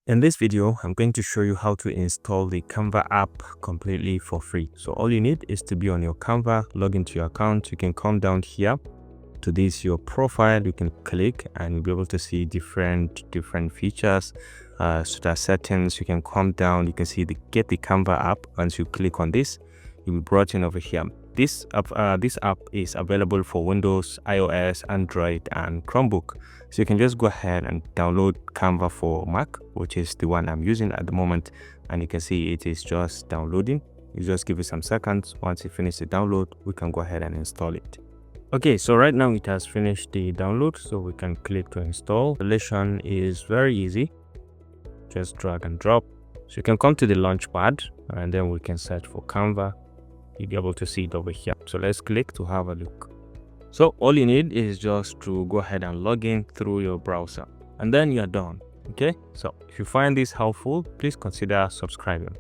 In this video, I'm going to show you how to install the Canva app completely for free. So all you need is to be on your Canva, log into your account. You can come down here to this, your profile. You can click and you'll be able to see different features. So there are settings. You can come down. You can see the get the Canva app. Once you click on this, you'll be brought in over here. This app is available for Windows, iOS, Android, and Chromebook. So you can just go ahead and download Canva for Mac, which is the one I'm using at the moment. And you can see it is just downloading. You just give it some seconds. Once you finish the download, we can go ahead and install it. Okay, so right now it has finished the download, so we can click to install. Installation is very easy. Just drag and drop. So you can come to the launch pad and then we can search for Canva. You'll be able to see it over here. So let's click to have a look. So all you need is just to go ahead and log in through your browser and then you're done. Okay, so if you find this helpful, please consider subscribing.